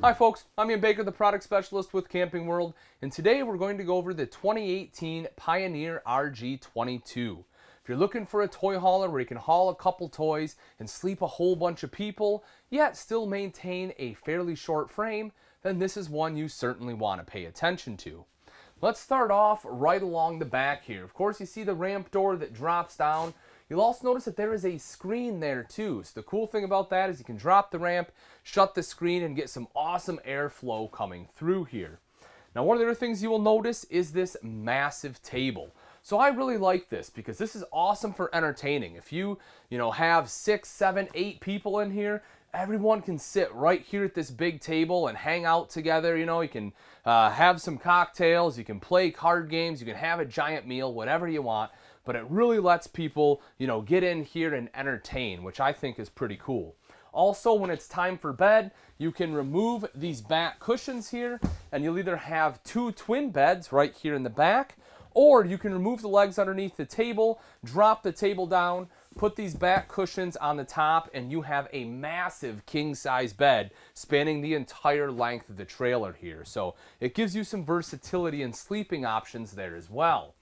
Hi folks, I'm Ian Baker, the product specialist with Camping World, and today we're going to go over the 2018 Pioneer RG22. If you're looking for a toy hauler where you can haul a couple toys and sleep a whole bunch of people, yet still maintain a fairly short frame, then this is one you certainly want to pay attention to. Let's start off right along the back here. Of course, you see the ramp door that drops down. You'll also notice that there is a screen there too. So the cool thing about that is you can drop the ramp, shut the screen, and get some awesome airflow coming through here. Now, one of the other things you will notice is this massive table. So I really like this because this is awesome for entertaining. If you have 6, 7, 8 people in here, everyone can sit right here at this big table and hang out together. You can have some cocktails, you can play card games, you can have a giant meal, whatever you want. But it really lets people, get in here and entertain, which I think is pretty cool. Also, when it's time for bed, you can remove these back cushions here, and you'll either have 2 twin beds right here in the back, or you can remove the legs underneath the table, drop the table down, put these back cushions on the top, and you have a massive king-size bed spanning the entire length of the trailer here. So it gives you some versatility and sleeping options there as well.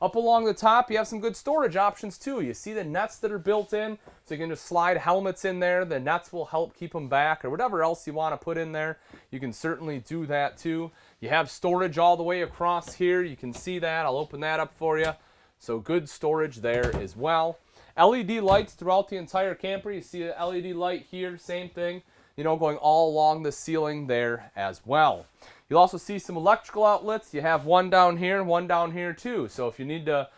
Up along the top, you have some good storage options too. You see the nets that are built in, so you can just slide helmets in there. The nets will help keep them back, or whatever else you want to put in there. You can certainly do that too. You have storage all the way across here. You can see that. I'll open that up for you. So good storage there as well. LED lights throughout the entire camper. You see an LED light here, same thing, going all along the ceiling there as well. You'll also see some electrical outlets. You have one down here too. So if you need to,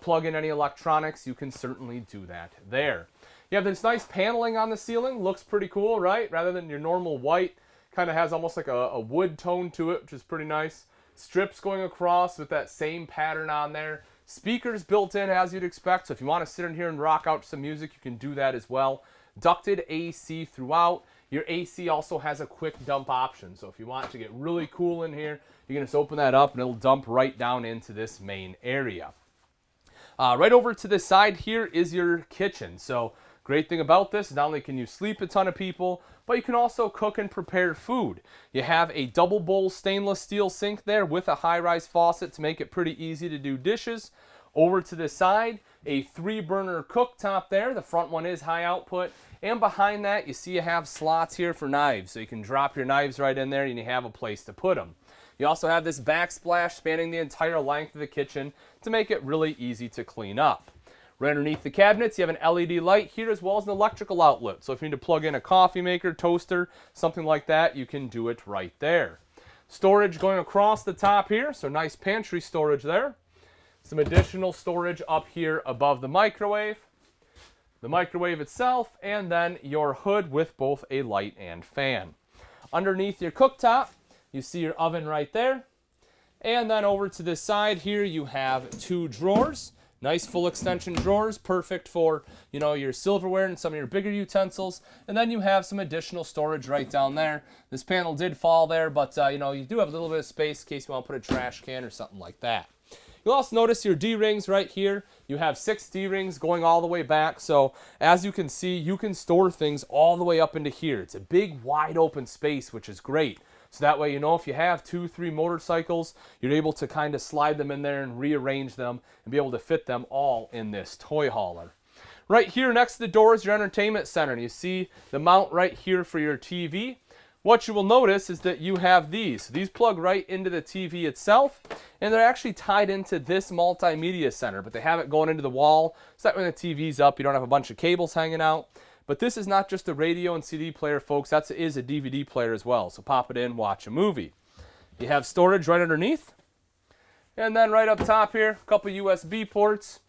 plug in any electronics, you can certainly do that there. You have this nice paneling on the ceiling. Looks pretty cool, right? Rather than your normal white, kind of has almost like a wood tone to it, which is pretty nice. Strips going across with that same pattern on there. Speakers built in as you'd expect. So if you want to sit in here and rock out some music, you can do that as well. Ducted AC throughout. Your AC also has a quick dump option. So if you want to get really cool in here, you can just open that up and it'll dump right down into this main area. Right over to the side here is your kitchen. So great thing about this is not only can you sleep a ton of people, but you can also cook and prepare food. You have a double bowl stainless steel sink there with a high-rise faucet to make it pretty easy to do dishes. Over to the side, a 3-burner cooktop there. The front one is high output. And behind that, you see you have slots here for knives. So you can drop your knives right in there and you have a place to put them. You also have this backsplash spanning the entire length of the kitchen to make it really easy to clean up. Right underneath the cabinets, you have an LED light here as well as an electrical outlet. So if you need to plug in a coffee maker, toaster, something like that, you can do it right there. Storage going across the top here, so nice pantry storage there. Some additional storage up here above the microwave itself, and then your hood with both a light and fan. Underneath your cooktop, you see your oven right there. And then over to this side here, you have 2 drawers. Nice full extension drawers, perfect for, your silverware and some of your bigger utensils. And then you have some additional storage right down there. This panel did fall there, but you do have a little bit of space in case you want to put a trash can or something like that. You'll also notice your D-rings right here. You have 6 D-rings going all the way back. So as you can see, you can store things all the way up into here. It's a big, wide open space, which is great. So that way, if you have 2, 3 motorcycles, you're able to kind of slide them in there and rearrange them and be able to fit them all in this toy hauler. Right here next to the door is your entertainment center. And you see the mount right here for your TV. What you will notice is that you have these. These plug right into the TV itself, and they're actually tied into this multimedia center, but they have it going into the wall, so that when the TV's up, you don't have a bunch of cables hanging out. But this is not just a radio and CD player, folks. That is a DVD player as well, so pop it in, watch a movie. You have storage right underneath, and then right up top here, a couple USB ports.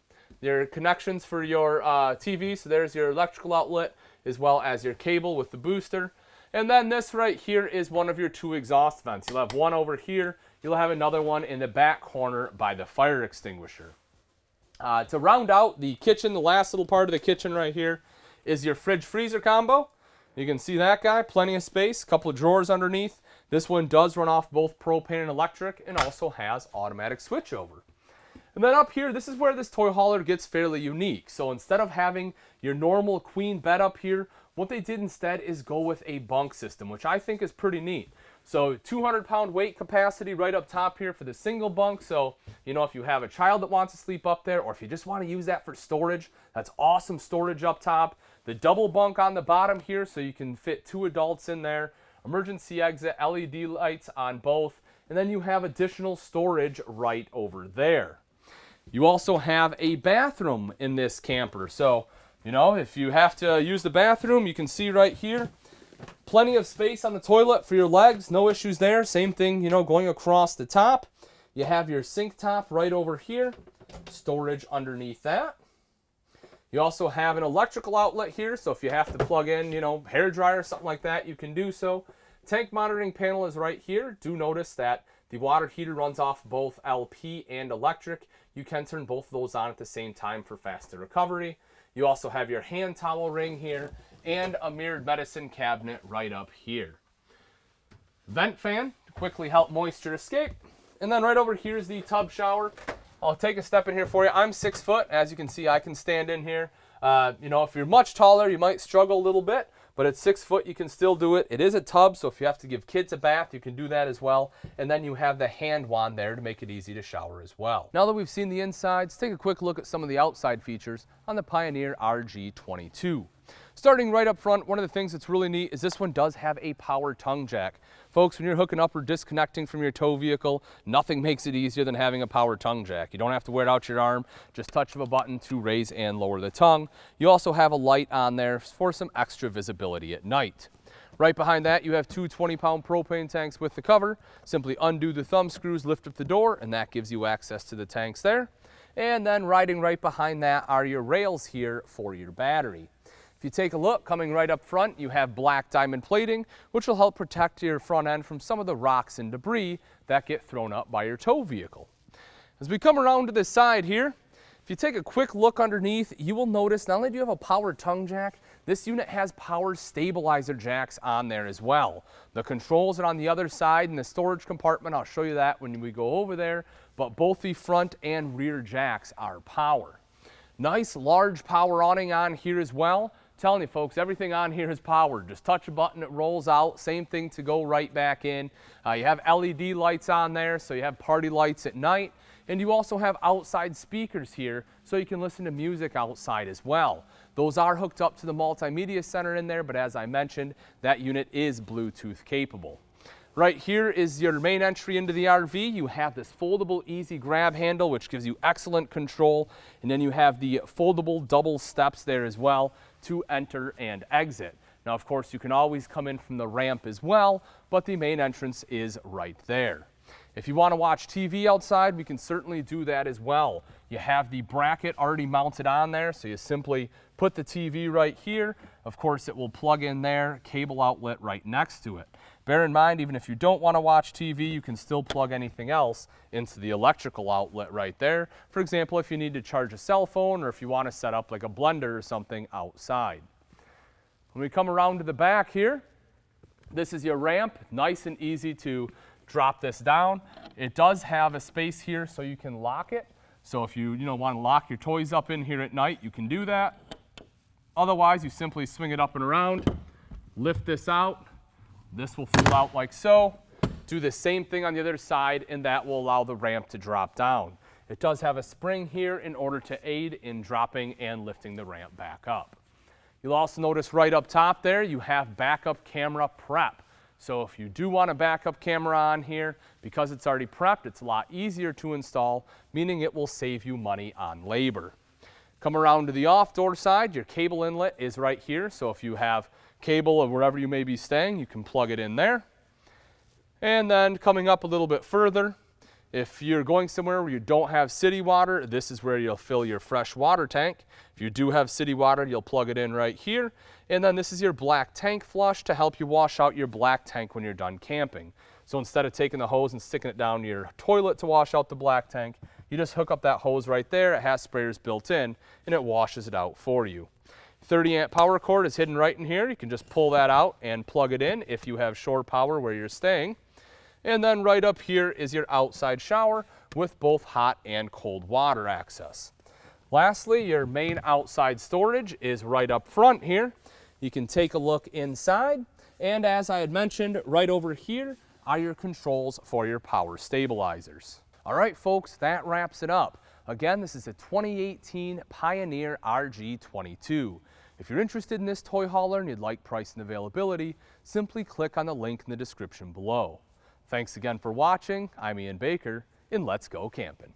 Your connections for your TV, so there's your electrical outlet, as well as your cable with the booster. And then this right here is one of your 2 exhaust vents. You'll have one over here. You'll have another one in the back corner by the fire extinguisher. To round out the kitchen, the last little part of the kitchen right here is your fridge-freezer combo. You can see that guy, plenty of space, a couple of drawers underneath. This one does run off both propane and electric and also has automatic switchover. And then up here, this is where this toy hauler gets fairly unique. So instead of having your normal queen bed up here, What they did instead is go with a bunk system, which I think is pretty neat. So 200-pound weight capacity right up top here for the single bunk. So, you know, if you have a child that wants to sleep up there, or if you just want to use that for storage, that's awesome storage up top. The double bunk on the bottom here, so you can fit 2 adults in there. Emergency exit, LED lights on both. And then you have additional storage right over there. You also have a bathroom in this camper. So, you know, if you have to use the bathroom, you can see right here. Plenty of space on the toilet for your legs, no issues there. Same thing, you know, going across the top. You have your sink top right over here, storage underneath that. You also have an electrical outlet here, so if you have to plug in, you know, hair dryer or something like that, you can do so. Tank monitoring panel is right here. Do notice that the water heater runs off both LP and electric. You can turn both of those on at the same time for faster recovery. You also have your hand towel ring here and a mirrored medicine cabinet right up here. Vent fan to quickly help moisture escape. And then right over here is the tub shower. I'll take a step in here for you. I'm 6 foot. As you can see, I can stand in here. You know, if you're much taller, you might struggle a little bit, but at 6 foot, you can still do it. It is a tub, so if you have to give kids a bath, you can do that as well. And then you have the hand wand there to make it easy to shower as well. Now that we've seen the insides, take a quick look at some of the outside features on the Pioneer RG22. Starting right up front, one of the things that's really neat is this one does have a power tongue jack. Folks, when you're hooking up or disconnecting from your tow vehicle, nothing makes it easier than having a power tongue jack. You don't have to wear it out your arm, just touch of a button to raise and lower the tongue. You also have a light on there for some extra visibility at night. Right behind that, you have 2 20-pound propane tanks with the cover. Simply undo the thumb screws, lift up the door, and that gives you access to the tanks there. And then riding right behind that are your rails here for your battery. If you take a look, coming right up front, you have black diamond plating, which will help protect your front end from some of the rocks and debris that get thrown up by your tow vehicle. As we come around to this side here, if you take a quick look underneath, you will notice not only do you have a power tongue jack, this unit has power stabilizer jacks on there as well. The controls are on the other side in the storage compartment. I'll show you that when we go over there, but both the front and rear jacks are power. Nice large power awning on here as well. Telling you folks, everything on here is powered. Just touch a button, it rolls out. Same thing to go right back in. You have LED lights on there, so you have party lights at night. And you also have outside speakers here, so you can listen to music outside as well. Those are hooked up to the multimedia center in there, but as I mentioned, that unit is Bluetooth capable. Right here is your main entry into the RV. You have this foldable easy grab handle, which gives you excellent control. And then you have the foldable double steps there as well to enter and exit. Now, of course, you can always come in from the ramp as well, but the main entrance is right there. If you want to watch TV outside, we can certainly do that as well. You have the bracket already mounted on there, so you simply put the TV right here. Of course, it will plug in there, cable outlet right next to it. Bear in mind, even if you don't want to watch TV, you can still plug anything else into the electrical outlet right there. For example, if you need to charge a cell phone or if you want to set up like a blender or something outside. When we come around to the back here, this is your ramp. Nice and easy to drop this down. It does have a space here so you can lock it. So if you want to lock your toys up in here at night, you can do that. Otherwise, you simply swing it up and around, lift this out. This will fold out like so. Do the same thing on the other side, and that will allow the ramp to drop down. It does have a spring here in order to aid in dropping and lifting the ramp back up. You'll also notice right up top there, you have backup camera prep. So if you do want a backup camera on here, because it's already prepped, it's a lot easier to install, meaning it will save you money on labor. Come around to the off-door side, your cable inlet is right here. So if you have cable or wherever you may be staying, you can plug it in there. And then coming up a little bit further, if you're going somewhere where you don't have city water, this is where you'll fill your fresh water tank. If you do have city water, you'll plug it in right here. And then this is your black tank flush to help you wash out your black tank when you're done camping. So instead of taking the hose and sticking it down your toilet to wash out the black tank, you just hook up that hose right there. It has sprayers built in, and it washes it out for you. 30-amp power cord is hidden right in here. You can just pull that out and plug it in if you have shore power where you're staying. And then right up here is your outside shower with both hot and cold water access. Lastly, your main outside storage is right up front here. You can take a look inside, and as I had mentioned, right over here are your controls for your power stabilizers. All right, folks, that wraps it up. Again, this is a 2018 Pioneer RG22. If you're interested in this toy hauler and you'd like price and availability, simply click on the link in the description below. Thanks again for watching. I'm Ian Baker, and let's go camping.